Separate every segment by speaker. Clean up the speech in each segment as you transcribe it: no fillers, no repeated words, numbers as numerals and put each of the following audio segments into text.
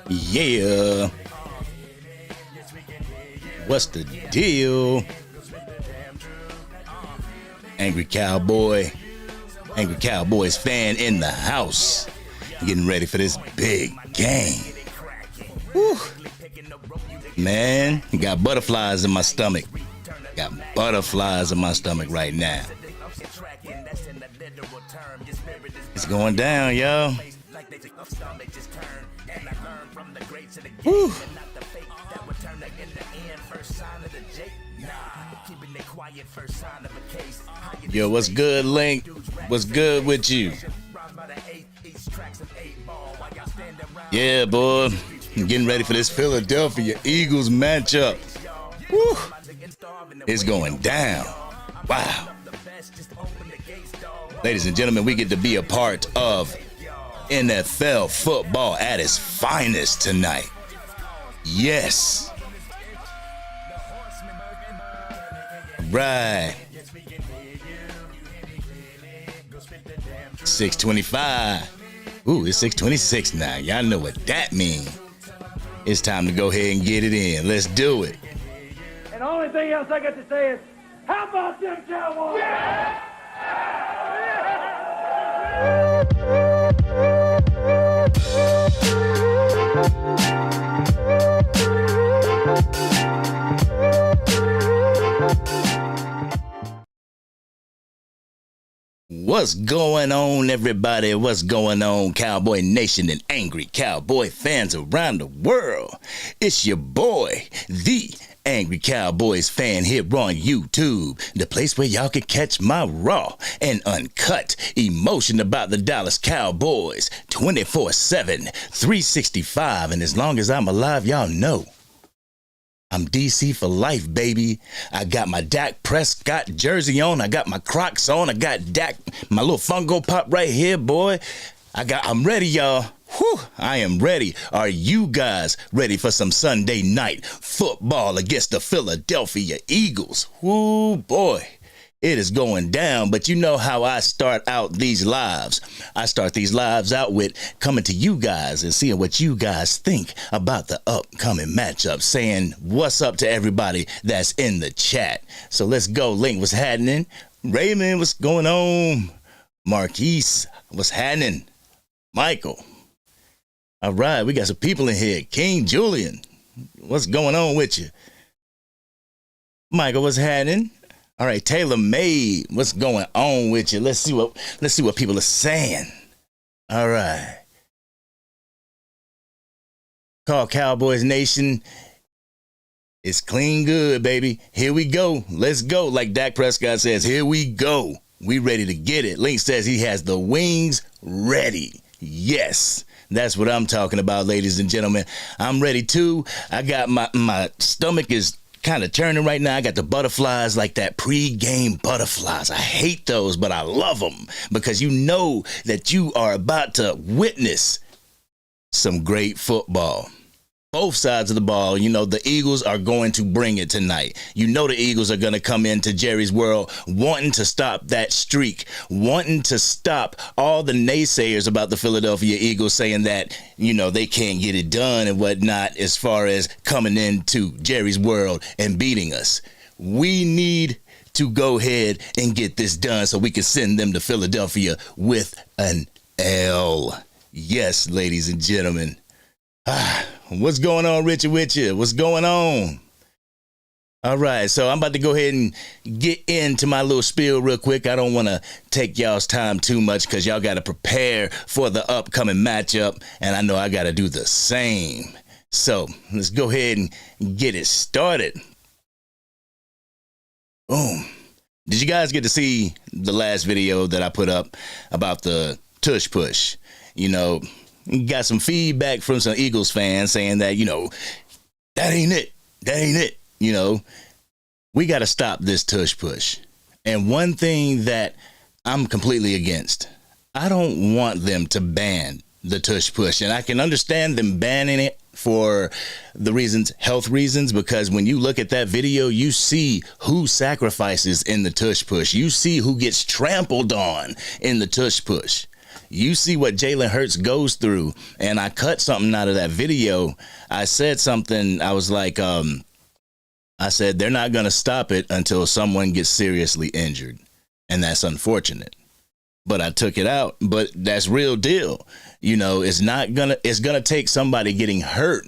Speaker 1: Yeah. What's the deal? Angry Cowboys fan in the house. Getting ready for this big game. Woo. Man, got butterflies in my stomach. Got butterflies in my stomach right now. It's going down, y'all. Woo. Yo, what's good, Link? What's good with you? Yeah, boy. I'm getting ready for this Philadelphia Eagles matchup. Woo. It's going down. Wow. Ladies and gentlemen, we get to be a part of NFL football at its finest tonight. Yes. Right. 6:25. Ooh, it's 6:26 now. Y'all know what that means. It's time to go ahead and get it in. Let's do it.
Speaker 2: And the only thing else I got to say is, how about them Cowboys? Yeah!
Speaker 1: What's going on, everybody? What's going on, Cowboy Nation and Angry Cowboy fans around the world? It's your boy, the Angry Cowboys Fan, here on YouTube, the place where y'all can catch my raw and uncut emotion about the Dallas Cowboys 24/7, 365, and as long as I'm alive, y'all know I'm DC for life, baby. I got my Dak Prescott jersey on. I got my Crocs on. I got Dak, my little Funko Pop right here, boy. I'm ready, y'all. Whew, I am ready. Are you guys ready for some Sunday night football against the Philadelphia Eagles? Whoo, boy. It is going down, but you know how I start out these lives. I start these lives out with coming to you guys and seeing what you guys think about the upcoming matchup, saying what's up to everybody that's in the chat. So let's go. Link, what's happening? Raymond, what's going on? Marquise, what's happening? Michael. All right, we got some people in here. King Julian, what's going on with you? Michael, what's happening? All right, Taylor May, what's going on with you? Let's see what people are saying. All right. Call Cowboys Nation. It's clean good, baby. Here we go. Let's go. Like Dak Prescott says, here we go. We ready to get it. Link says he has the wings ready. Yes. That's what I'm talking about, ladies and gentlemen. I'm ready too. I got my stomach is kind of turning right now. I got the butterflies, like that pre-game butterflies. I hate those, but I love them because you know that you are about to witness some great football. Both sides of the ball, you know, the Eagles are going to bring it tonight. You know the Eagles are going to come into Jerry's World wanting to stop that streak, wanting to stop all the naysayers about the Philadelphia Eagles saying that, you know, they can't get it done and whatnot as far as coming into Jerry's World and beating us. We need to go ahead and get this done so we can send them to Philadelphia with an L. Yes, ladies and gentlemen. What's going on, Richard, with you? What's going on? All right, so I'm about to go ahead and get into my little spiel real quick. I don't want to take y'all's time too much because y'all got to prepare for the upcoming matchup, and I know I got to do the same. So let's go ahead and get it started. Boom. Did you guys get to see the last video that I put up about the tush push? You know, got some feedback from some Eagles fans saying that, you know, that ain't it. That ain't it. You know, we got to stop this tush push. And one thing that I'm completely against, I don't want them to ban the tush push. And I can understand them banning it for the reasons, health reasons, because when you look at that video, you see who sacrifices in the tush push. You see who gets trampled on in the tush push. You see what Jalen Hurts goes through. And I cut something out of that video. I said something. I was like, I said, they're not going to stop it until someone gets seriously injured. And that's unfortunate. But I took it out. But that's real deal. You know, it's going to take somebody getting hurt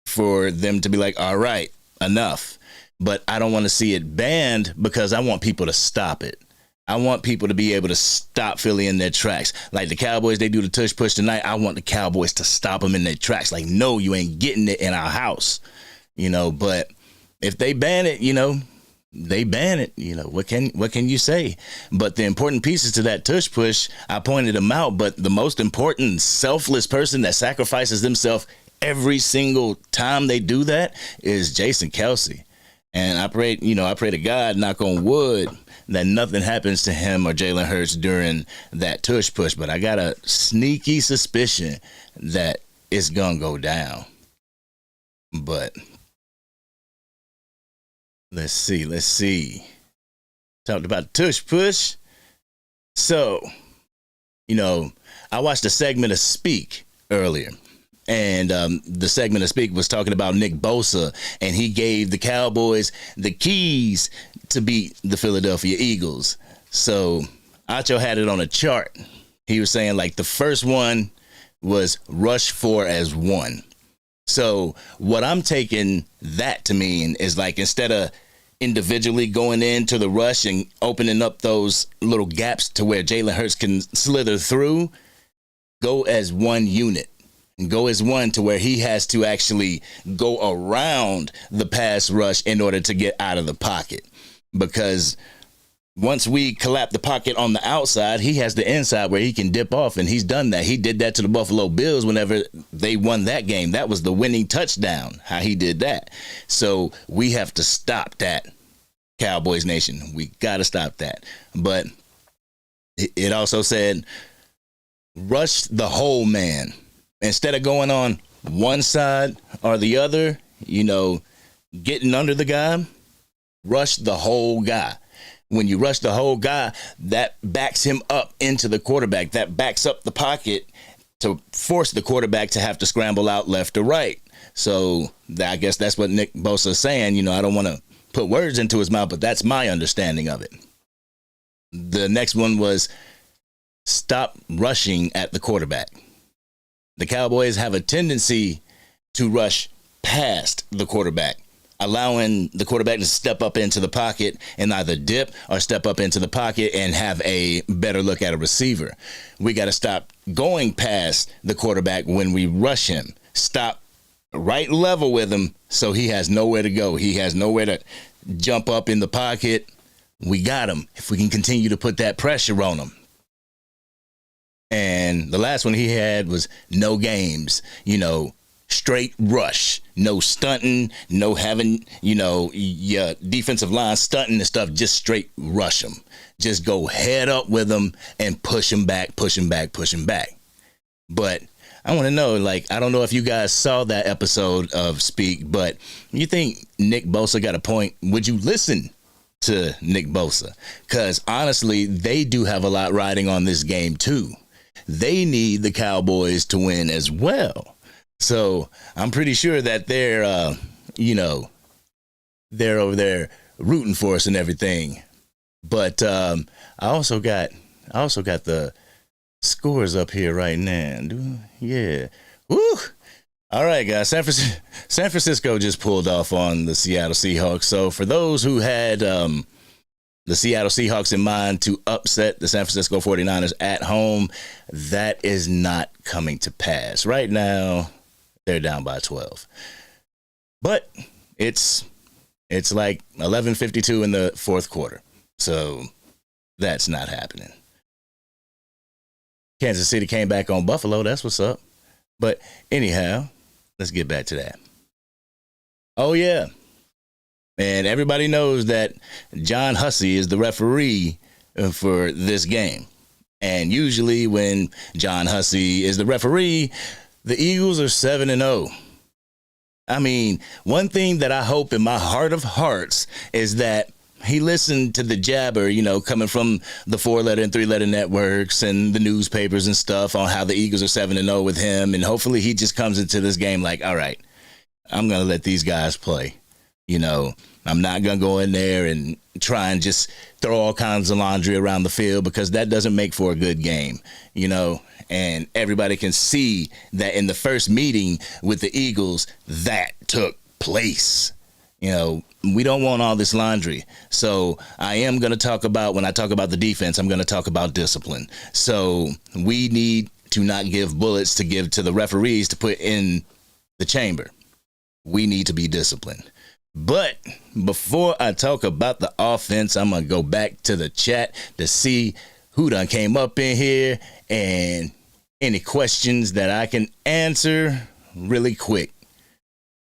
Speaker 1: for them to be like, all right, enough. But I don't want to see it banned because I want people to stop it. I want people to be able to stop Philly in their tracks. Like the Cowboys, they do the tush push tonight. I want the Cowboys to stop them in their tracks. Like, no, you ain't getting it in our house. You know, but if they ban it, you know, they ban it. You know, what can you say? But the important pieces to that tush push, I pointed them out. But the most important selfless person that sacrifices themselves every single time they do that is Jason Kelce. And I pray to God, knock on wood, that nothing happens to him or Jalen Hurts during that tush push. But I got a sneaky suspicion that it's going to go down. But let's see. Talked about tush push. So, you know, I watched a segment of Speak earlier. And the segment of Speak was talking about Nick Bosa, and he gave the Cowboys the keys to beat the Philadelphia Eagles. So Acho had it on a chart. He was saying, like, the first one was rush 4 as 1. So what I'm taking that to mean is, like, instead of individually going into the rush and opening up those little gaps to where Jalen Hurts can slither through, go as one unit. Go as one to where he has to actually go around the pass rush in order to get out of the pocket. Because once we collapse the pocket on the outside, he has the inside where he can dip off, and he's done that. He did that to the Buffalo Bills whenever they won that game. That was the winning touchdown, how he did that. So we have to stop that, Cowboys Nation. We got to stop that. But it also said, rush the whole man. Instead of going on one side or the other, you know, getting under the guy, rush the whole guy. When you rush the whole guy, that backs him up into the quarterback. That backs up the pocket to force the quarterback to have to scramble out left or right. So I guess that's what Nick Bosa is saying. You know, I don't want to put words into his mouth, but that's my understanding of it. The next one was stop rushing at the quarterback. The Cowboys have a tendency to rush past the quarterback, allowing the quarterback to step up into the pocket and either dip or step up into the pocket and have a better look at a receiver. We got to stop going past the quarterback when we rush him. Stop right level with him so he has nowhere to go. He has nowhere to jump up in the pocket. We got him if we can continue to put that pressure on him. And the last one he had was no games, you know, straight rush, no stunting, no having, you know, your defensive line stunting and stuff, just straight rush them. Just go head up with them and push them back. But I want to know, like, I don't know if you guys saw that episode of Speak, but you think Nick Bosa got a point? Would you listen to Nick Bosa? Because honestly, they do have a lot riding on this game too. They need the Cowboys to win as well. So I'm pretty sure that they're, they're over there rooting for us and everything. But I also got the scores up here right now. Yeah. Woo. All right, guys. San Francisco just pulled off on the Seattle Seahawks. So for those who had the Seattle Seahawks in mind to upset the San Francisco 49ers at home, that is not coming to pass. Right now, they're down by 12. But it's like 11:52 in the fourth quarter. So that's not happening. Kansas City came back on Buffalo. That's what's up. But anyhow, let's get back to that. Oh, yeah. And everybody knows that John Hussey is the referee for this game. And usually when John Hussey is the referee, the Eagles are 7-0. I mean, one thing that I hope in my heart of hearts is that he listened to the jabber, coming from the 4-letter and 3-letter networks and the newspapers and stuff on how the Eagles are 7-0 with him. And hopefully he just comes into this game like, all right, I'm going to let these guys play. I'm not going to go in there and try and just throw all kinds of laundry around the field because that doesn't make for a good game, and everybody can see that in the first meeting with the Eagles that took place. We don't want all this laundry. So I am going to talk about, when I talk about the defense, I'm going to talk about discipline. So we need to not give bullets to give to the referees to put in the chamber. We need to be disciplined. But before I talk about the offense, I'm going to go back to the chat to see who done came up in here and any questions that I can answer really quick.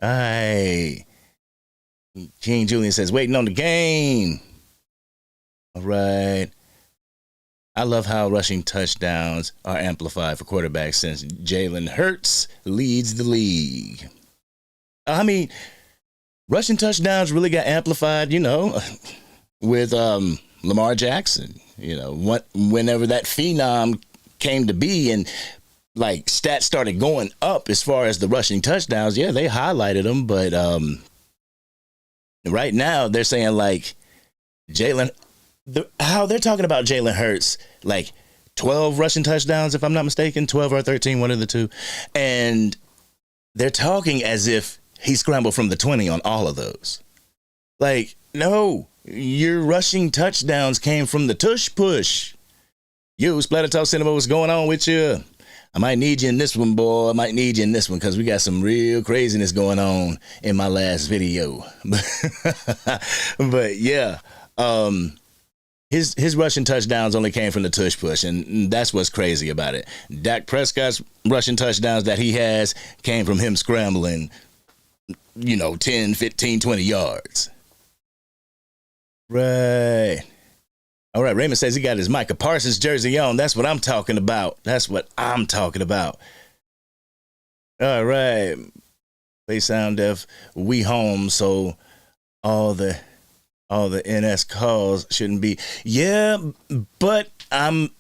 Speaker 1: All right. King Julian says, waiting on the game. All right. I love how rushing touchdowns are amplified for quarterbacks since Jalen Hurts leads the league. I mean, rushing touchdowns really got amplified, with Lamar Jackson. Whenever that phenom came to be and like stats started going up as far as the rushing touchdowns, yeah, they highlighted them. But right now they're saying like how they're talking about Jalen Hurts, like 12 rushing touchdowns, if I'm not mistaken, 12 or 13, one of the two. And they're talking as if he scrambled from the 20 on all of those. Like, no, your rushing touchdowns came from the tush push. Yo, Splatter Talk Cinema, what's going on with you? I might need you in this one, boy. I might need you in this one because we got some real craziness going on in my last video. But yeah, his rushing touchdowns only came from the tush push, and that's what's crazy about it. Dak Prescott's rushing touchdowns that he has came from him scrambling 10, 15, 20 yards. Right. All right. Raymond says he got his Micah Parsons jersey on. That's what I'm talking about. All right. Play sound deaf. We home. So all the NS calls shouldn't be. Yeah, but I'm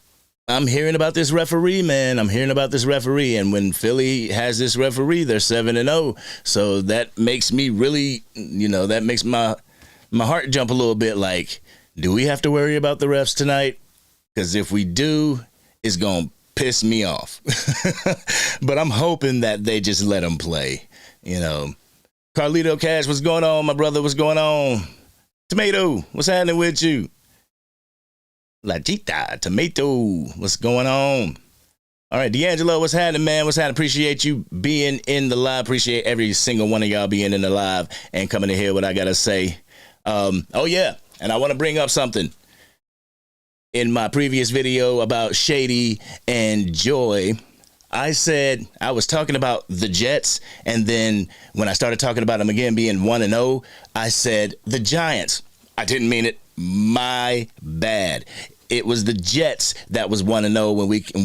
Speaker 1: hearing about this referee, man. I'm hearing about this referee. And when Philly has this referee, they're 7-0. So that makes me really, that makes my heart jump a little bit. Like, do we have to worry about the refs tonight? Because if we do, it's going to piss me off. But I'm hoping that they just let them play. Carlito Cash, what's going on, my brother? What's going on? Tomato, what's happening with you? La Chita, Tomato, what's going on? All right, D'Angelo, what's happening, man? What's happening? Appreciate you being in the live. Appreciate every single one of y'all being in the live and coming to hear what I got to say. Oh, yeah, and I want to bring up something. In my previous video about Shady and Joy, I said I was talking about the Jets, and then when I started talking about them again being 1-0, I said the Giants. I didn't mean it. My bad. It was the Jets that was 1-0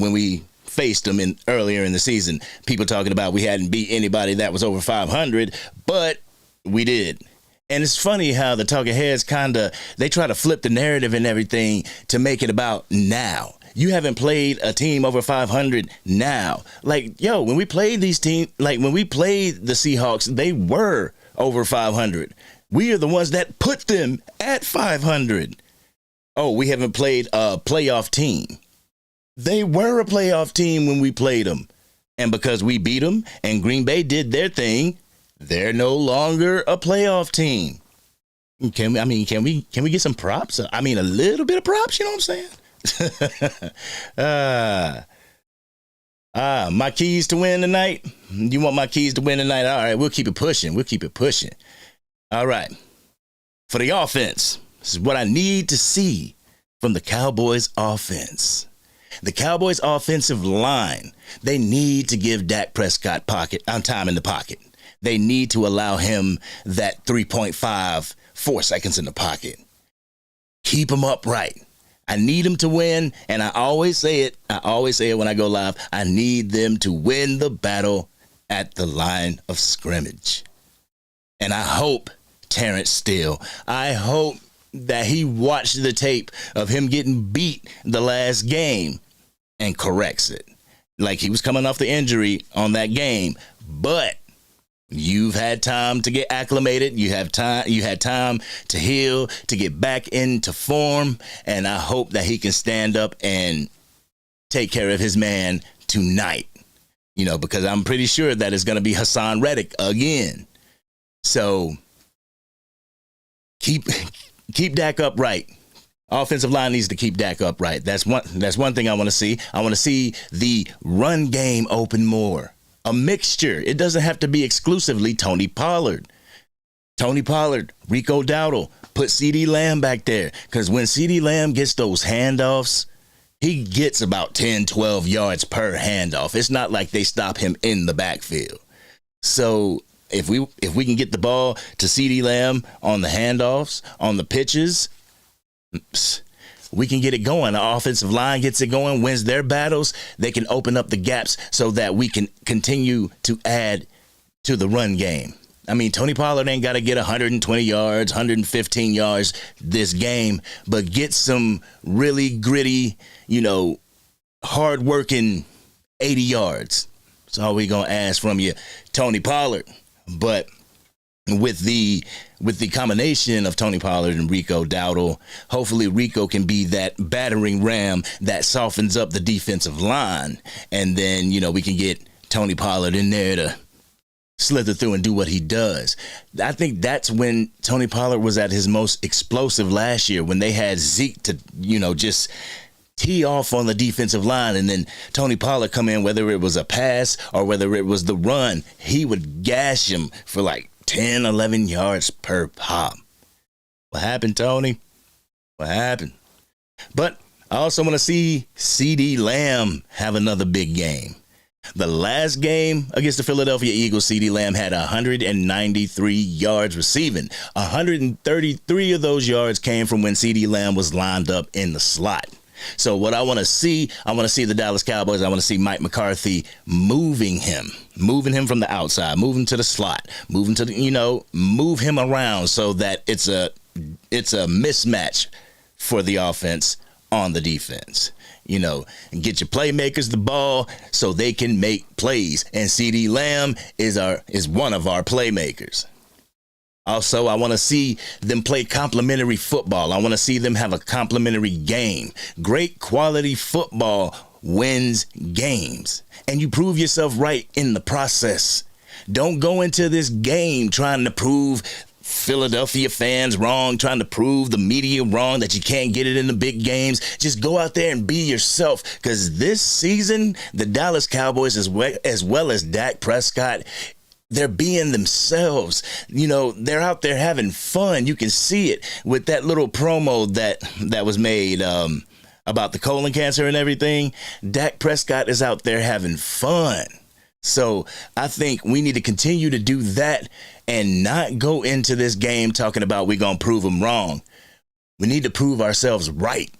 Speaker 1: when we faced them earlier in the season. People talking about we hadn't beat anybody that was over 500, but we did. And it's funny how the talking heads they try to flip the narrative and everything to make it about now. You haven't played a team over 500 now. Like, yo, when we played these teams, like when we played the Seahawks, they were over 500. We are the ones that put them at 500. Oh, we haven't played a playoff team. They were a playoff team when we played them. And because we beat them and Green Bay did their thing, they're no longer a playoff team. Can we get some props? I mean, a little bit of props, you know what I'm saying? My keys to win tonight? You want my keys to win tonight? All right, we'll keep it pushing. All right. For the offense, this is what I need to see from the Cowboys offense. The Cowboys offensive line, they need to give Dak Prescott time in the pocket. They need to allow him that 4 seconds in the pocket. Keep him upright. I need him to win, and I always say it when I go live. I need them to win the battle at the line of scrimmage. And I hope Terrence Steele, I hope that he watched the tape of him getting beat the last game and corrects it. Like, he was coming off the injury on that game, but you've had time to get acclimated. You had time to heal, to get back into form, and I hope that he can stand up and take care of his man tonight. Because I'm pretty sure that it's going to be Hassan Reddick again. So keep Dak upright. Offensive line needs to keep Dak upright. That's one thing I want to see. I want to see the run game open more. A mixture. It doesn't have to be exclusively Tony Pollard. Tony Pollard, Rico Dowdle, put CeeDee Lamb back there. Because when CeeDee Lamb gets those handoffs, he gets about 10, 12 yards per handoff. It's not like they stop him in the backfield. So if we can get the ball to CeeDee Lamb on the handoffs, on the pitches, we can get it going. The offensive line gets it going, wins their battles. They can open up the gaps so that we can continue to add to the run game. I mean, Tony Pollard ain't got to get 120 yards, 115 yards this game, but get some really gritty, hard-working 80 yards. That's all we going to ask from you, Tony Pollard. But with the combination of Tony Pollard and Rico Dowdle, hopefully Rico can be that battering ram that softens up the defensive line. And then, we can get Tony Pollard in there to slither through and do what he does. I think that's when Tony Pollard was at his most explosive last year, when they had Zeke to, just tee off on the defensive line, and then Tony Pollard come in, whether it was a pass or whether it was the run, he would gash him for like 10, 11 yards per pop. What happened, Tony? What happened? But I also want to see CeeDee Lamb have another big game. The last game against the Philadelphia Eagles, CeeDee Lamb had 193 yards receiving. 133 of those yards came from when CeeDee Lamb was lined up in the slot. So what I want to see the Dallas Cowboys, I want to see Mike McCarthy moving him from the outside, moving to the slot, moving to move him around so that it's a mismatch for the offense on the defense. And get your playmakers the ball so they can make plays. And CeeDee Lamb is one of our playmakers. Also, I want to see them play complementary football. I want to see them have a complementary game. Great quality football wins games. And you prove yourself right in the process. Don't go into this game trying to prove Philadelphia fans wrong, trying to prove the media wrong that you can't get it in the big games. Just go out there and be yourself, because this season, the Dallas Cowboys, as well as Dak Prescott, they're being themselves. They're out there having fun. You can see it with that little promo that was made about the colon cancer and everything. Dak Prescott is out there having fun. So I think we need to continue to do that and not go into this game talking about we're going to prove them wrong. We need to prove ourselves right,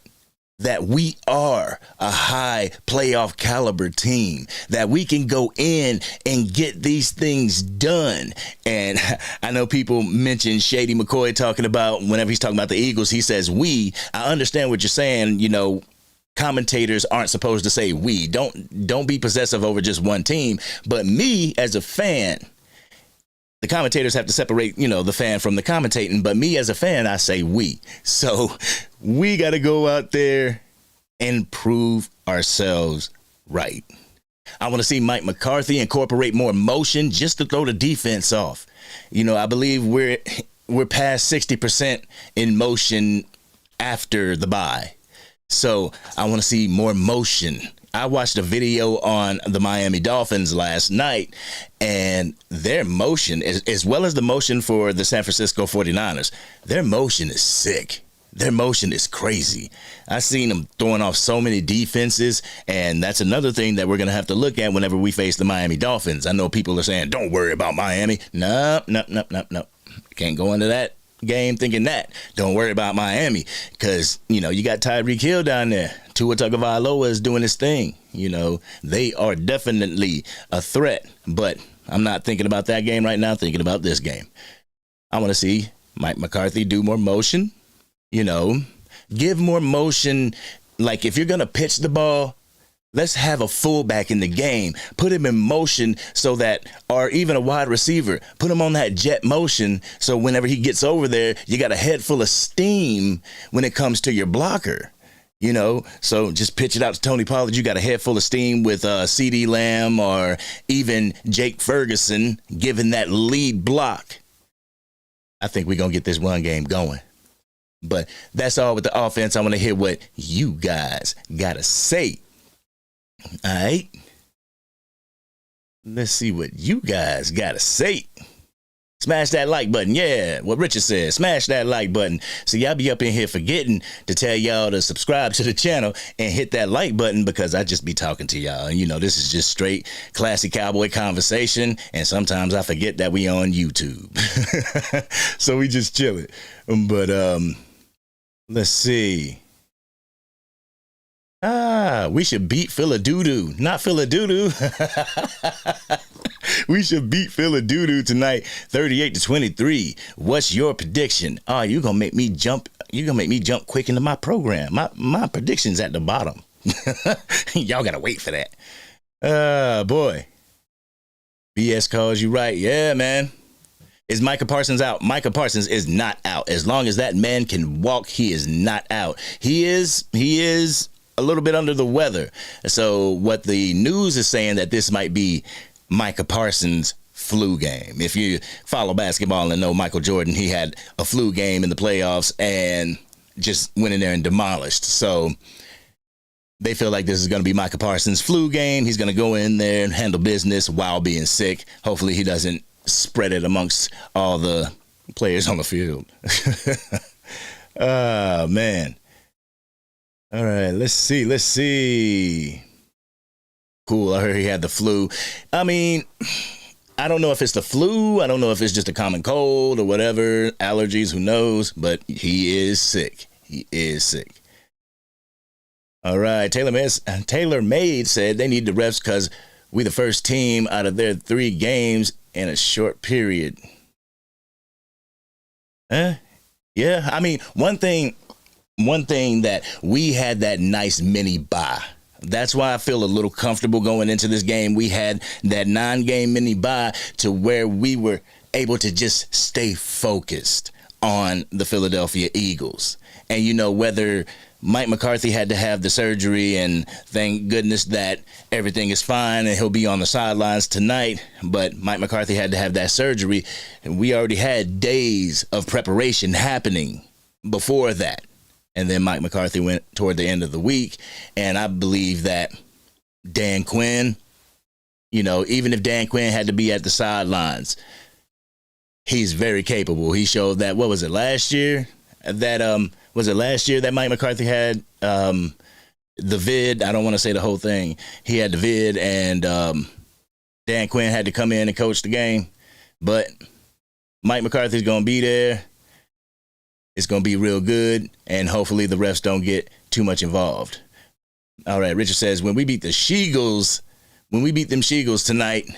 Speaker 1: that we are a high playoff caliber team, that we can go in and get these things done. And I know people mention Shady McCoy talking about, whenever he's talking about the Eagles, he says we. I understand what you're saying. Commentators aren't supposed to say we. Don't be possessive over just one team. But me as a fan, the commentators have to separate, the fan from the commentating. But me as a fan, I say we. So we got to go out there and prove ourselves right. I want to see Mike McCarthy incorporate more motion just to throw the defense off. I believe we're past 60% in motion after the bye. So I want to see more motion. I watched a video on the Miami Dolphins last night, and their motion, as well as the motion for the San Francisco 49ers, their motion is sick. Their motion is crazy. I've seen them throwing off so many defenses, and that's another thing that we're going to have to look at whenever we face the Miami Dolphins. I know people are saying, don't worry about Miami. No. Can't go into that game thinking that. Don't worry about Miami, because you got Tyreek Hill down there. Tua Tagovailoa is doing his thing. They are definitely a threat, but I'm not thinking about that game right now. Thinking about this game. I want to see Mike McCarthy do more motion, give more motion. Like if you're going to pitch the ball, let's have a fullback in the game. Put him in motion so that, or even a wide receiver, put him on that jet motion so whenever he gets over there, you got a head full of steam when it comes to your blocker. So just pitch it out to Tony Pollard. You got a head full of steam with CeeDee Lamb or even Jake Ferguson giving that lead block. I think we're going to get this run game going. But that's all with the offense. I want to hear what you guys got to say. All right. Let's see what you guys got to say. Smash that like button. Yeah, what Richard said. Smash that like button. So y'all be up in here forgetting to tell y'all to subscribe to the channel and hit that like button because I just be talking to y'all. And this is just straight classic cowboy conversation. And sometimes I forget that we on YouTube. So we just chilling. But let's see. We should beat Philadelphia, not Philadelphia. We should beat Philadelphia tonight, 38-23. What's your prediction? Oh, you're gonna make me jump. You're gonna make me jump quick into my program. My prediction's at the bottom. Y'all gotta wait for that. Boy. BS calls you right. Yeah, man. Is Micah Parsons out? Micah Parsons is not out. As long as that man can walk, he is not out. He is a little bit under the weather. So what the news is saying that this might be Micah Parsons' flu game. If you follow basketball and know Michael Jordan, he had a flu game in the playoffs and just went in there and demolished. So they feel like this is going to be Micah Parsons' flu game. He's going to go in there and handle business while being sick. Hopefully he doesn't spread it amongst all the players on the field. Man. All right, let's see. Cool, I heard he had the flu. I mean, I don't know if it's the flu. I don't know if it's just a common cold or whatever. Allergies, who knows? But he is sick. All right, Taylor Made said they need the refs because we the first team out of their 3 games in a short period. Yeah, I mean, one thing that we had that nice mini bye. That's why I feel a little comfortable going into this game. We had that 9-game mini bye to where we were able to just stay focused on the Philadelphia Eagles. And whether Mike McCarthy had to have the surgery, and thank goodness that everything is fine and he'll be on the sidelines tonight, but Mike McCarthy had to have that surgery, and we already had days of preparation happening before that. And then Mike McCarthy went toward the end of the week. And I believe that Dan Quinn, even if Dan Quinn had to be at the sidelines, he's very capable. He showed that, what was it, last year? Was it last year that Mike McCarthy had the vid? I don't want to say the whole thing. He had the vid and Dan Quinn had to come in and coach the game. But Mike McCarthy's going to be there. It's going to be real good, and hopefully the refs don't get too much involved. All right, Richard says, when we beat them Sheagles tonight,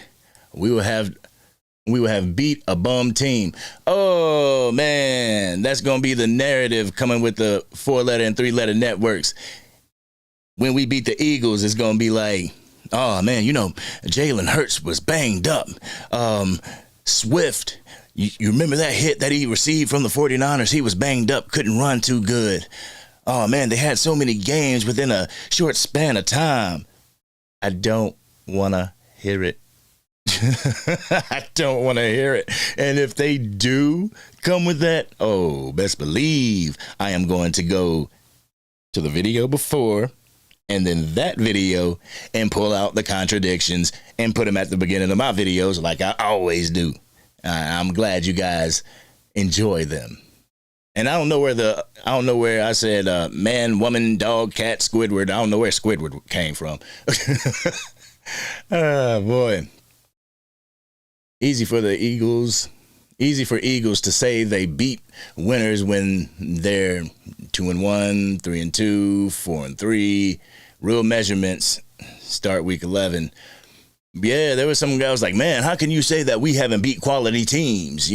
Speaker 1: we will have beat a bum team. Oh, man, that's going to be the narrative coming with the 4-letter and 3-letter networks. When we beat the Eagles, it's going to be like, oh, man, Jalen Hurts was banged up. Swift, you remember that hit that he received from the 49ers? He was banged up, couldn't run too good. Oh, man, they had so many games within a short span of time. I don't want to hear it. I don't want to hear it. And if they do come with that, oh, best believe I am going to go to the video before and then that video and pull out the contradictions and put them at the beginning of my videos like I always do. I'm glad you guys enjoy them. And I don't know where I said man, woman, dog, cat, Squidward. I don't know where Squidward came from. Oh, boy. Easy for Eagles to say they beat winners when they're 2-1, 3-2, 4-3. Real measurements start week 11. Yeah, there was some guys like, man, how can you say that we haven't beat quality teams?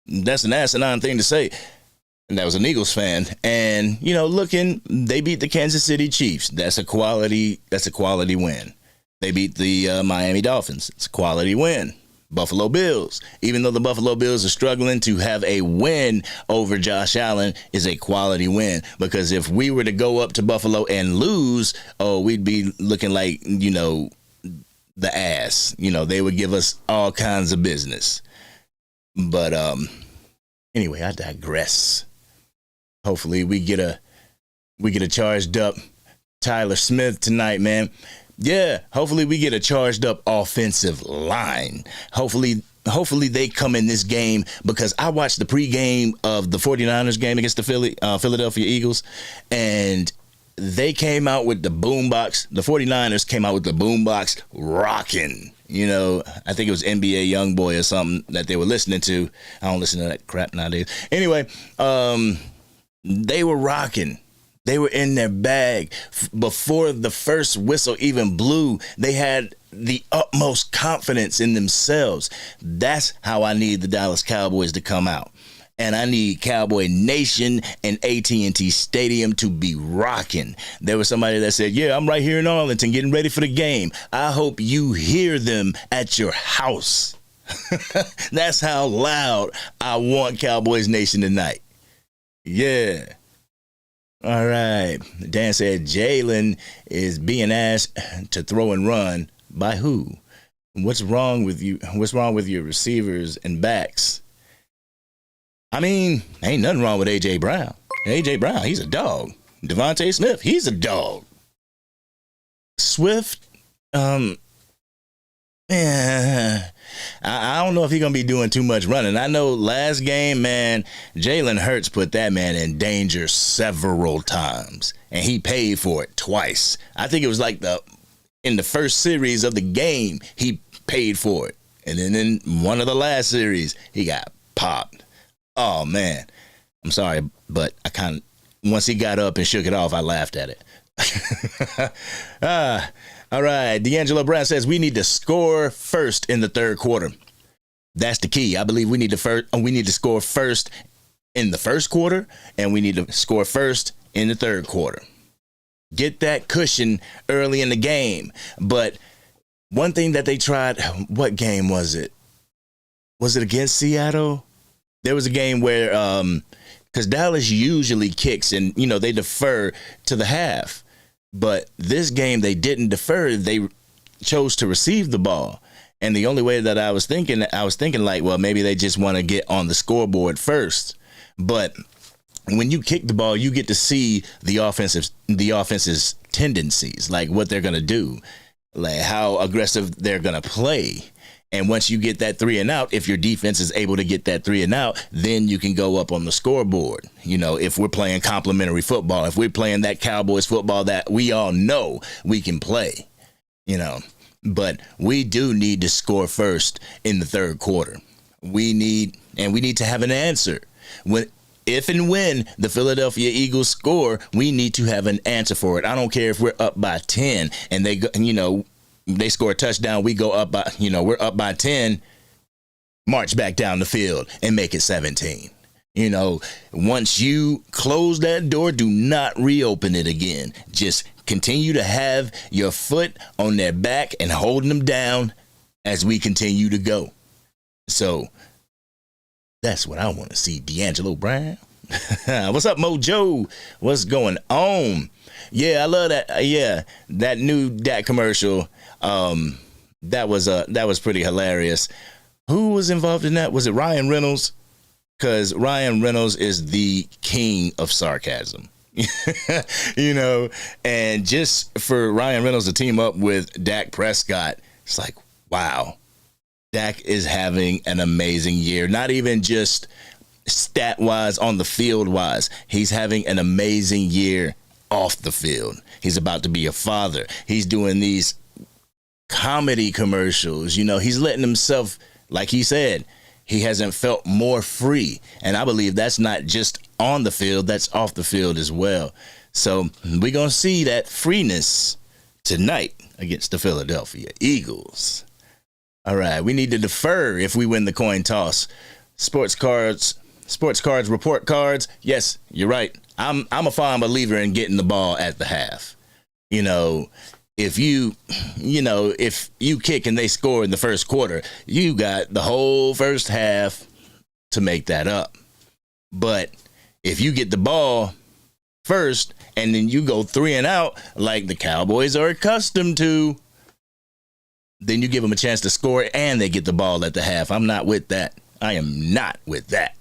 Speaker 1: That's an asinine thing to say. And that was an Eagles fan. And, they beat the Kansas City Chiefs. That's a quality win. They beat the Miami Dolphins. It's a quality win. Buffalo Bills, even though the Buffalo Bills are struggling, to have a win over Josh Allen is a quality win, because if we were to go up to Buffalo and lose, we'd be looking like, the ass. They would give us all kinds of business. But anyway, I digress. Hopefully we get a charged up Tyler Smith tonight, man. Yeah, hopefully we get a charged up offensive line. Hopefully they come in this game, because I watched the pregame of the 49ers game against the Philadelphia Eagles, and they came out with the boombox. The 49ers came out with the boombox rocking. I think it was NBA Youngboy or something that they were listening to. I don't listen to that crap nowadays. Anyway, they were rocking. They were in their bag. Before the first whistle even blew, they had the utmost confidence in themselves. That's how I need the Dallas Cowboys to come out. And I need Cowboy Nation and AT&T Stadium to be rocking. There was somebody that said, yeah, I'm right here in Arlington getting ready for the game. I hope you hear them at your house. That's how loud I want Cowboys Nation tonight. Yeah. All right. Dan said Jalen is being asked to throw and run by who? What's wrong with you? What's wrong with your receivers and backs? I mean, ain't nothing wrong with A.J. Brown. A.J. Brown, he's a dog. Devontae Smith, he's a dog. Swift, I don't know if he's going to be doing too much running. I know last game, man, Jalen Hurts put that man in danger several times, and he paid for it twice. I think it was like in the first series of the game, he paid for it. And then in one of the last series, he got popped. Oh, man. I'm sorry, but once he got up and shook it off, I laughed at it. All right. D'Angelo Brown says we need to score first in the third quarter. That's the key. I believe we need to score first in the first quarter, and we need to score first in the third quarter. Get that cushion early in the game. But one thing that they tried, what game was it? Was it against Seattle? There was a game where, because Dallas usually kicks and, they defer to the half. But this game, they didn't defer. They chose to receive the ball. And the only way that I was thinking like, well, maybe they just want to get on the scoreboard first. But when you kick the ball, you get to see the offense's tendencies, like what they're going to do, like how aggressive they're going to play. And once you get that 3 and out, if your defense is able to get that 3 and out, then you can go up on the scoreboard. If we're playing complimentary football, if we're playing that Cowboys football that we all know we can play, But we do need to score first in the third quarter. We need to have an answer. If and when the Philadelphia Eagles score, we need to have an answer for it. I don't care if we're up by 10 and they score a touchdown, we go up by, we're up by 10, march back down the field and make it 17. Once you close that door, do not reopen it again. Just continue to have your foot on their back and holding them down as we continue to go. So that's what I want to see, D'Angelo Brown. What's up, Mojo? What's going on? Yeah, I love that. Yeah, that new Dak commercial. That was pretty hilarious. Who was involved in that? Was it Ryan Reynolds? Because Ryan Reynolds is the king of sarcasm. And just for Ryan Reynolds to team up with Dak Prescott, it's like, wow, Dak is having an amazing year. Not even just stat-wise, on the field-wise. He's having an amazing year off the field. He's about to be a father. He's doing these comedy commercials. He's letting himself, like he said, he hasn't felt more free. And I believe that's not just on the field, that's off the field as well. So we're going to see that freeness tonight against the Philadelphia Eagles. All right, we need to defer if we win the coin toss. sports cards, report cards. Yes, you're right. I'm a fond believer in getting the ball at the half. If you kick and they score in the first quarter, you got the whole first half to make that up. But if you get the ball first and then you go 3 and out like the Cowboys are accustomed to, then you give them a chance to score and they get the ball at the half. I'm not with that. I am not with that.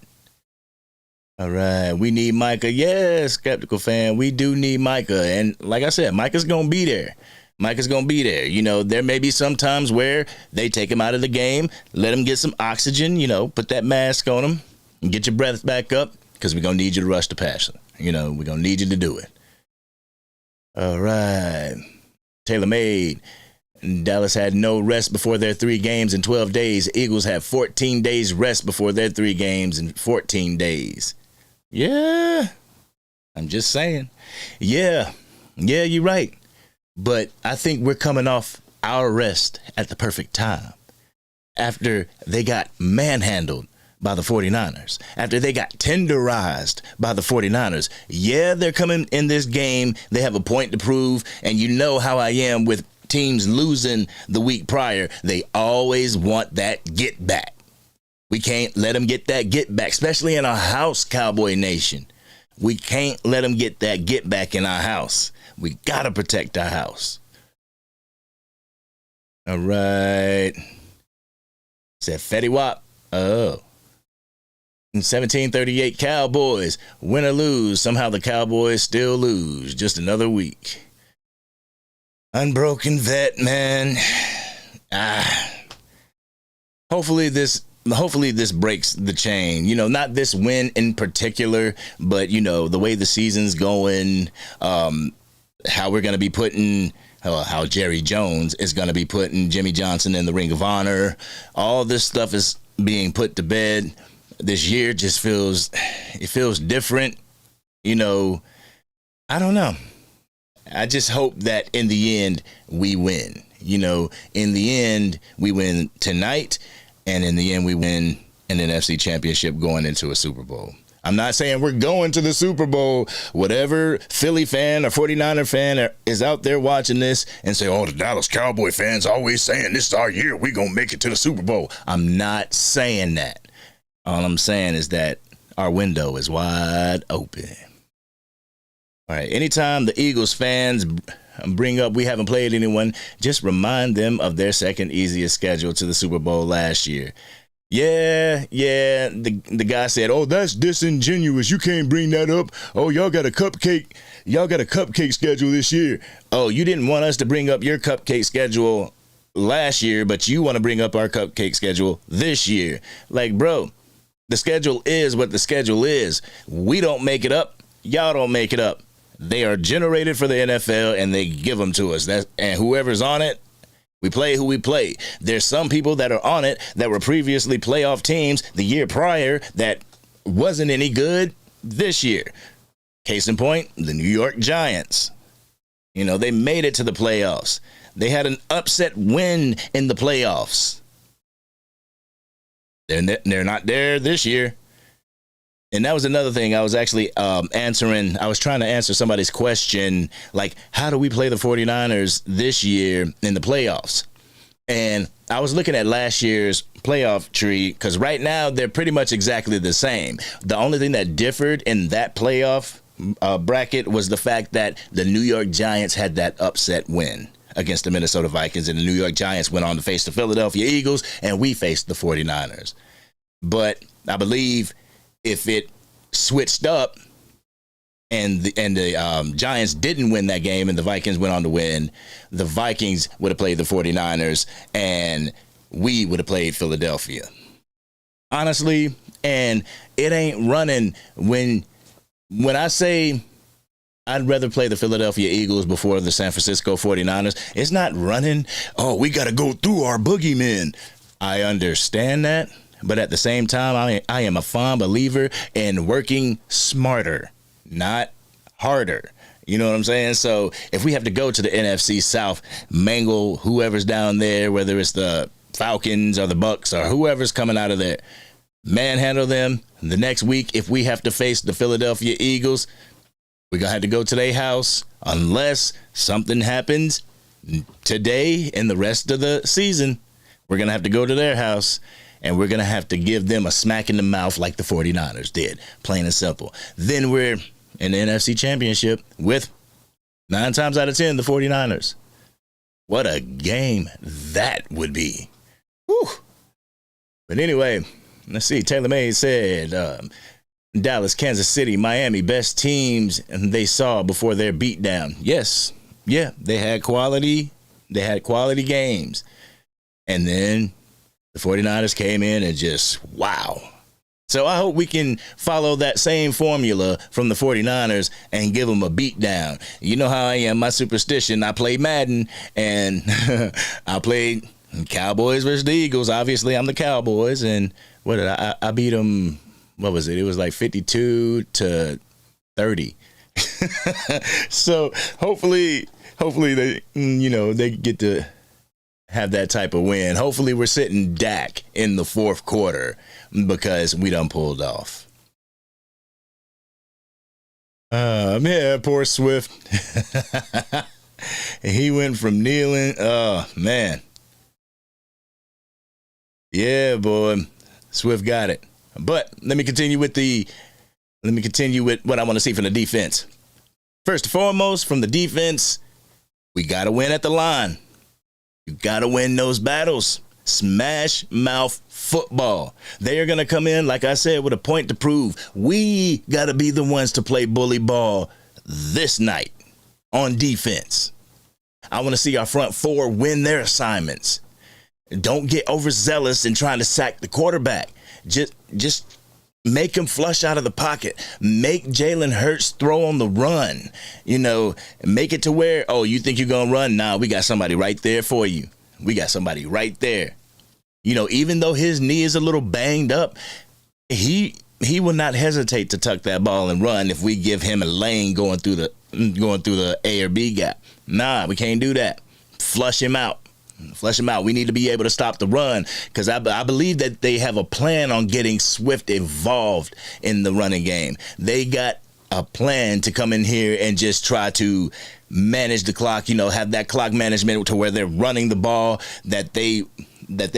Speaker 1: All right, we need Micah. Yes, Skeptical Fan, we do need Micah. And like I said, Micah's going to be there. There may be some times where they take him out of the game, let him get some oxygen, put that mask on him and get your breath back up because we're going to need you to rush the passer. We're going to need you to do it. All right. Taylor Made. Dallas had no rest before their 3 games in 12 days. Eagles have 14 days rest before their 3 games in 14 days. Yeah. I'm just saying. Yeah, you're right. But I think we're coming off our rest at the perfect time. After they got manhandled by the 49ers. After they got tenderized by the 49ers. Yeah, they're coming in this game. They have a point to prove. And you know how I am with teams losing the week prior. They always want that get back. We can't let them get that get back, especially in our house, Cowboy Nation. We can't let them get that get back in our house. We got to protect our house. All right. Said Fetty Wap. Oh. 1738 Cowboys. Win or lose, somehow the Cowboys still lose. Just another week. Unbroken vet, man. Hopefully this breaks the chain. Not this win in particular, but the way the season's going, how we're going to be putting, how Jerry Jones is going to be putting Jimmy Johnson in the Ring of Honor. All this stuff is being put to bed. This year just feels different. I don't know. I just hope that in the end we win. In the end we win tonight, and in the end we win an NFC championship going into a Super Bowl. I'm not saying we're going to the Super Bowl. Whatever Philly fan or 49er fan is out there watching this and say, oh, the Dallas Cowboy fans always saying this is our year, we're going to make it to the Super Bowl. I'm not saying that. All I'm saying is that our window is wide open. All right, anytime the Eagles fans bring up we haven't played anyone, just remind them of their second easiest schedule to the Super Bowl last year. Yeah, the guy said, oh, that's disingenuous. You can't bring that up. Oh, y'all got a cupcake schedule this year. Oh, you didn't want us to bring up your cupcake schedule last year, but you want to bring up our cupcake schedule this year. Like, bro, the schedule is what the schedule is. We don't make it up. Y'all don't make it up. They are generated for the NFL, and they give them to us. And whoever's on it, we play who we play. There's some people that are on it that were previously playoff teams the year prior that wasn't any good this year. Case in point, the New York Giants. They made it to the playoffs. They had an upset win in the playoffs. They're not there this year. And that was another thing I was actually answering. I was trying to answer somebody's question, like, how do we play the 49ers this year in the playoffs? And I was looking at last year's playoff tree because right now they're pretty much exactly the same. The only thing that differed in that playoff bracket was the fact that the New York Giants had that upset win against the Minnesota Vikings, and the New York Giants went on to face the Philadelphia Eagles, and we faced the 49ers. But I believe if it switched up and the Giants didn't win that game and the Vikings went on to win, the Vikings would have played the 49ers and we would have played Philadelphia. Honestly, and it ain't running when I say I'd rather play the Philadelphia Eagles before the San Francisco 49ers. It's not running, oh, we got to go through our boogeymen. I understand that. But at the same time, I am a fond believer in working smarter, not harder. You know what I'm saying? So if we have to go to the NFC South, mangle whoever's down there, whether it's the Falcons or the Bucks or whoever's coming out of there, manhandle them. The next week, if we have to face the Philadelphia Eagles, we're going to have to go to their house unless something happens today and the rest of the season. We're going to have to go to their house, and we're going to have to give them a smack in the mouth like the 49ers did, plain and simple. Then we're in the NFC Championship with 9 times out of 10 the 49ers. What a game that would be. Whew. But anyway, let's see. Taylor May said, Dallas, Kansas City, Miami, best teams they saw before their beatdown. Yes. Yeah, they had quality. They had quality games. And then the 49ers came in and just, wow. So I hope we can follow that same formula from the 49ers and give them a beatdown. You know how I am, my superstition. I play Madden, and I played Cowboys versus the Eagles. Obviously, I'm the Cowboys, and what did I beat them, what was it? It was like 52-30. So hopefully they, they get to have that type of win. Hopefully we're sitting Dak in the fourth quarter because we done pulled off. Man, poor Swift. He went from kneeling. Oh, man. Yeah, boy. Swift got it. But let me continue with what I want to see from the defense. First and foremost, from the defense, we got to win at the line. You got to win those battles. Smash mouth football. They are going to come in, like I said, with a point to prove. We got to be the ones to play bully ball this night on defense. I want to see our front four win their assignments. Don't get overzealous in trying to sack the quarterback. Just make him flush out of the pocket. Make Jalen Hurts throw on the run. Make it to where, you think you're going to run? Nah, we got somebody right there for you. We got somebody right there. Even though his knee is a little banged up, he will not hesitate to tuck that ball and run if we give him a lane going through the A or B gap. Nah, we can't do that. Flush him out. We need to be able to stop the run because I believe that they have a plan on getting Swift involved in the running game. They got a plan to come in here and just try to manage the clock, have that clock management to where they're running the ball, that they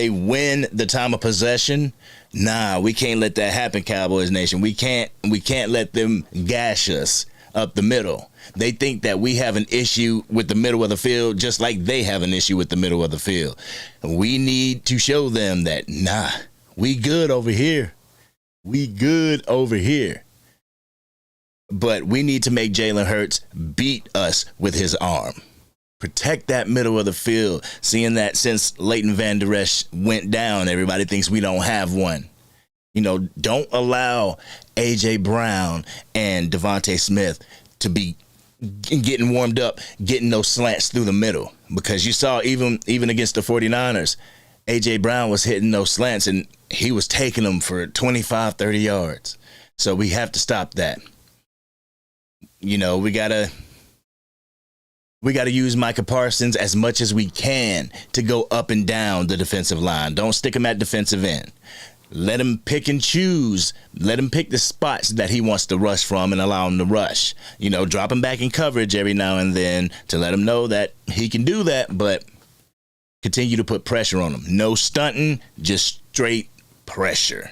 Speaker 1: win the time of possession. Nah, we can't let that happen, Cowboys Nation. We can't let them gash us up the middle. They think that we have an issue with the middle of the field just like they have an issue with the middle of the field. We need to show them that, nah, we good over here. We good over here. But we need to make Jalen Hurts beat us with his arm. Protect that middle of the field. Seeing that since Leighton Van Der Esch went down, everybody thinks we don't have one. Don't allow A.J. Brown and Devontae Smith to be getting warmed up, getting those slants through the middle. Because you saw even against the 49ers, A.J. Brown was hitting those slants, and he was taking them for 25, 30 yards. So we have to stop that. We got to use Micah Parsons as much as we can to go up and down the defensive line. Don't stick him at defensive end. Let him pick and choose. Let him pick the spots that he wants to rush from and allow him to rush. Drop him back in coverage every now and then to let him know that he can do that, but continue to put pressure on him. No stunting, just straight pressure.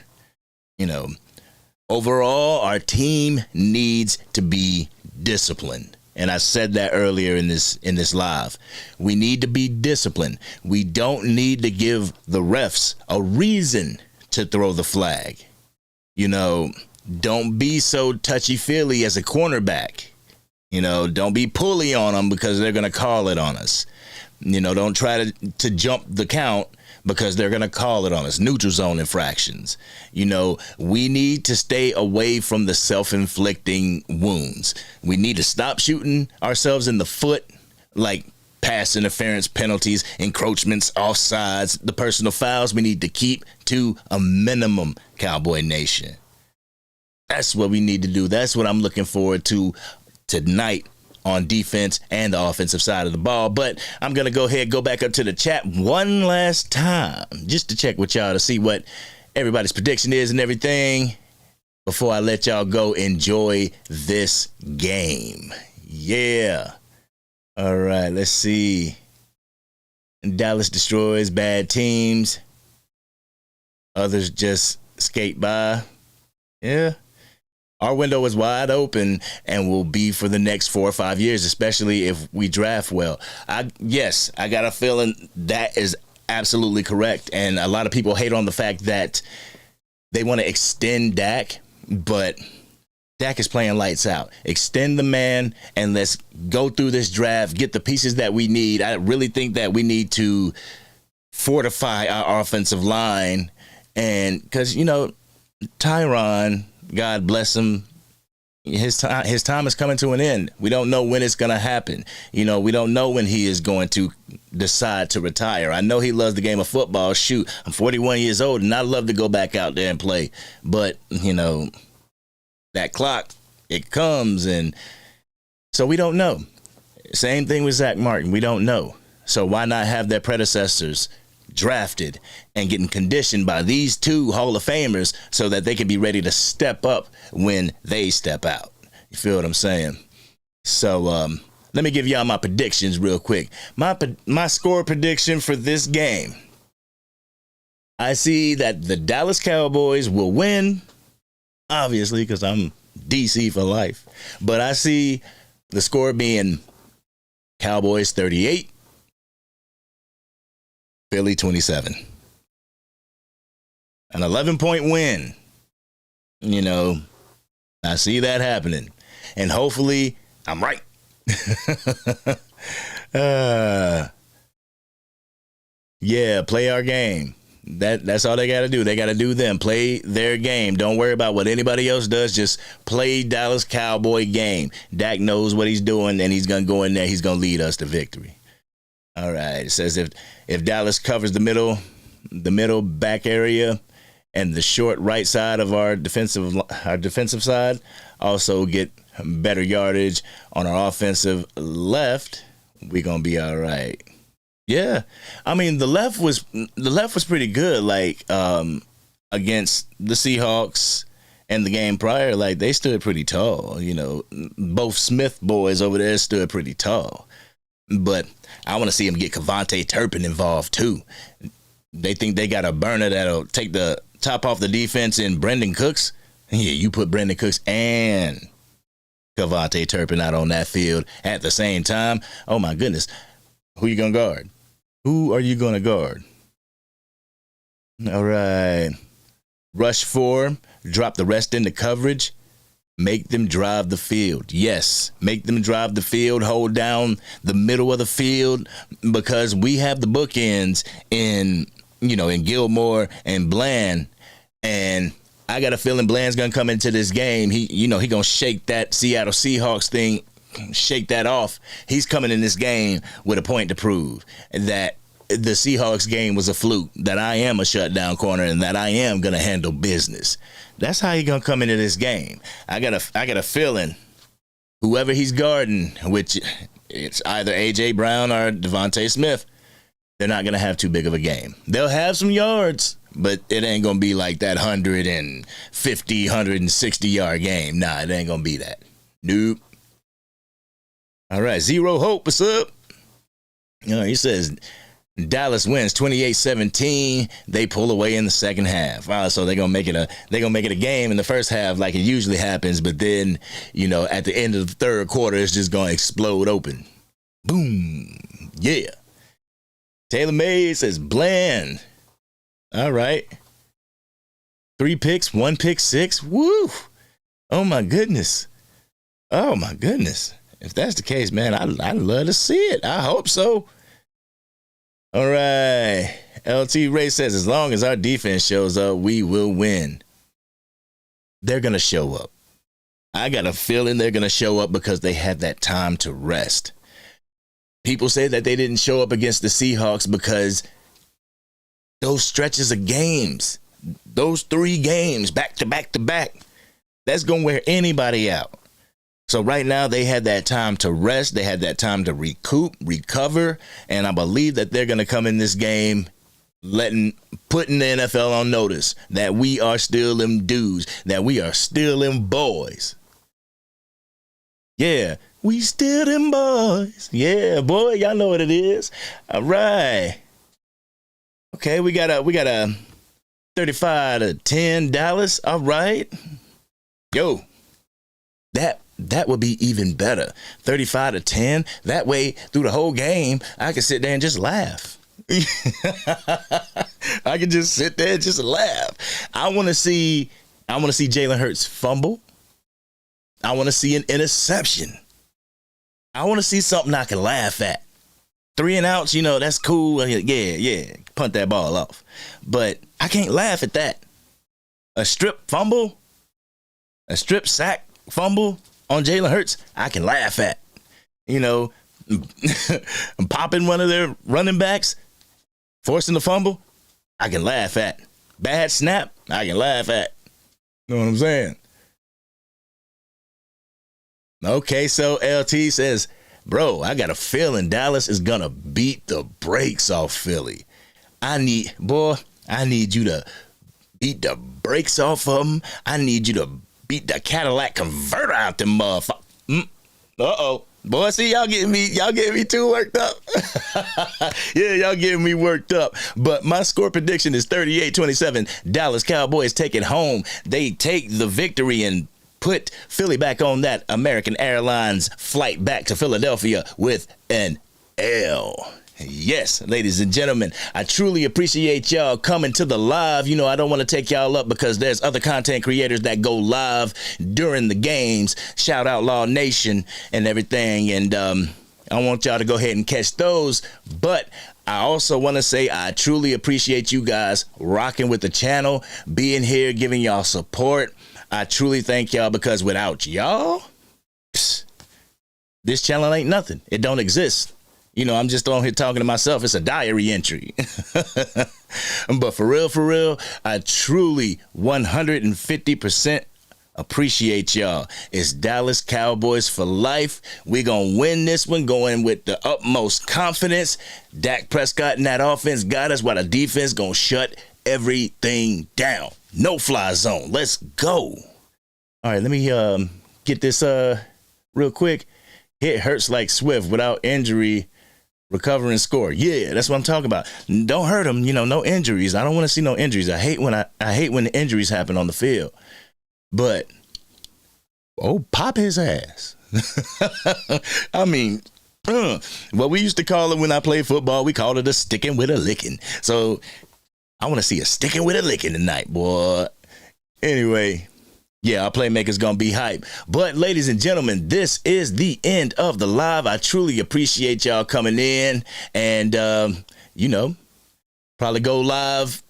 Speaker 1: Overall, our team needs to be disciplined. And I said that earlier in this live. We need to be disciplined. We don't need to give the refs a reason to throw the flag. Don't be so touchy-feely as a cornerback. Don't be pulley on them because they're going to call it on us. Don't try to jump the count because they're going to call it on us. Neutral zone infractions. We need to stay away from the self-inflicting wounds. We need to stop shooting ourselves in the foot, like pass interference penalties, encroachments, offsides, the personal fouls. We need to keep to a minimum, Cowboy Nation. That's what we need to do. That's what I'm looking forward to tonight on defense and the offensive side of the ball. But I'm going to go back up to the chat one last time just to check with y'all to see what everybody's prediction is and everything. Before I let y'all go, enjoy this game. Yeah. All right, let's see. Dallas destroys bad teams. Others just skate by. Yeah. Our window is wide open and will be for the next 4 or 5 years, especially if we draft well. I got a feeling that is absolutely correct. And a lot of people hate on the fact that they want to extend Dak, but Dak is playing lights out. Extend the man and let's go through this draft, get the pieces that we need. I really think that we need to fortify our offensive line. And because, Tyron, God bless him, his time is coming to an end. We don't know when it's going to happen. We don't know when he is going to decide to retire. I know he loves the game of football. Shoot, I'm 41 years old and I love to go back out there and play. But, that clock, it comes. And so we don't know. Same thing with Zach Martin. We don't know. So why not have their predecessors drafted and getting conditioned by these two Hall of Famers so that they can be ready to step up when they step out? You feel what I'm saying? So let me give y'all my predictions real quick. My score prediction for this game. I see that the Dallas Cowboys will win, obviously, because I'm DC for life. But I see the score being Cowboys 38, Philly 27. An 11-point win. I see that happening. And hopefully I'm right. Play our game. That's all they got to do. They got to do them. Play their game. Don't worry about what anybody else does. Just play Dallas Cowboy game. Dak knows what he's doing, and he's going to go in there. He's going to lead us to victory. All right. It says if Dallas covers the middle back area and the short right side of our defensive side, also get better yardage on our offensive left, we're going to be all right. Yeah. I mean, the left was pretty good, against the Seahawks and the game prior. Like, they stood pretty tall. Both Smith boys over there stood pretty tall. But I want to see him get Kevontae Turpin involved, too. They think they got a burner that'll take the top off the defense in Brendan Cooks. Yeah, you put Brendan Cooks and Kevontae Turpin out on that field at the same time. Oh, my goodness. Who you going to guard? Who are you going to guard? All right. Rush 4. Drop the rest into coverage. Make them drive the field. Yes, make them drive the field. Hold down the middle of the field because we have the bookends in Gilmore and Bland. And I got a feeling Bland's going to come into this game. He going to shake that Seattle Seahawks thing, shake that off. He's coming in this game with a point to prove that the Seahawks game was a fluke, that I am a shutdown corner, and that I am going to handle business. That's how he's going to come into this game. I got a feeling whoever he's guarding, which it's either A.J. Brown or Devontae Smith, they're not going to have too big of a game. They'll have some yards, but it ain't going to be like that 150, 160-yard game. Nah, it ain't going to be that. Nope. All right, Zero Hope, what's up? He says Dallas wins 28-17. They pull away in the second half. So they're gonna make it a game in the first half like it usually happens, but then at the end of the third quarter it's just gonna explode open. Boom. Yeah. Taylor May says Bland. All right. 3 picks, 1 pick, 6. Woo. Oh my goodness. If that's the case, man, I'd love to see it. I hope so. All right. LT Ray says, as long as our defense shows up, we will win. They're going to show up. I got a feeling they're going to show up because they had that time to rest. People say that they didn't show up against the Seahawks because those stretches of games, those 3 games back to back to back, that's going to wear anybody out. So right now they had that time to rest. They had that time to recoup, recover. And I believe that they're going to come in this game putting the NFL on notice that we are still them dudes, that we are still them boys. Yeah, we still them boys. Yeah, boy, y'all know what it is. All right. Okay, we got a 35 to 10 Dallas. All right. Yo, that would be even better. 35 to 10. That way, through the whole game, I can sit there and just laugh. I can just sit there and just laugh. I want to see Jalen Hurts fumble. I want to see an interception. I want to see something I can laugh at. 3 and outs, that's cool. Yeah, punt that ball off. But I can't laugh at that. A strip fumble, a strip sack fumble on Jalen Hurts, I can laugh at. Popping one of their running backs, forcing the fumble, I can laugh at. Bad snap, I can laugh at. You know what I'm saying? Okay, so LT says, bro, I got a feeling Dallas is going to beat the brakes off Philly. I need you to beat the brakes off of them. I need you to beat the Cadillac converter out them motherfuckers. Uh-oh. Boy, see, y'all getting me too worked up. Yeah, y'all getting me worked up. But my score prediction is 38-27. Dallas Cowboys take it home. They take the victory and put Philly back on that American Airlines flight back to Philadelphia with an L. Yes, ladies and gentlemen, I truly appreciate y'all coming to the live. I don't want to take y'all up because there's other content creators that go live during the games. Shout out Law Nation and everything. And I want y'all to go ahead and catch those. But I also want to say I truly appreciate you guys rocking with the channel, being here, giving y'all support. I truly thank y'all because without y'all, this channel ain't nothing. It don't exist. I'm just on here talking to myself. It's a diary entry. But for real, I truly 150% appreciate y'all. It's Dallas Cowboys for life. We're going to win this one, going with the utmost confidence. Dak Prescott and that offense got us while the defense going to shut everything down. No fly zone. Let's go. All right, let me get this real quick. Hit hurts like Swift without injury. Recover and score. Yeah, that's what I'm talking about. Don't hurt him. No injuries. I don't want to see no injuries. I hate when the injuries happen on the field. But pop his ass. I mean, what we used to call it when I played football, we called it a sticking with a licking. So I want to see a sticking with a licking tonight, boy. Anyway. Yeah, our playmaker's going to be hype. But, ladies and gentlemen, this is the end of the live. I truly appreciate y'all coming in. And, probably go live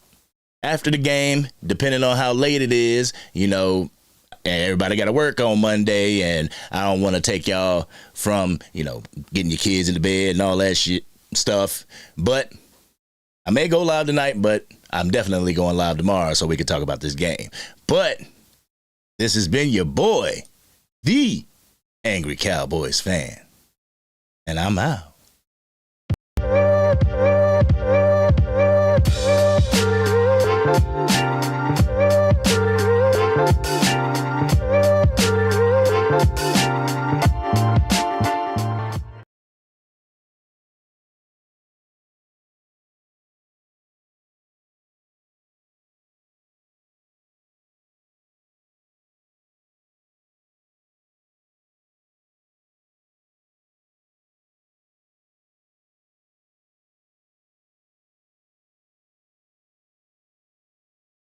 Speaker 1: after the game, depending on how late it is. And everybody got to work on Monday. And I don't want to take y'all from, getting your kids into bed and all that shit stuff. But I may go live tonight, but I'm definitely going live tomorrow so we can talk about this game. But this has been your boy, the Angry Cowboys Fan. And I'm out.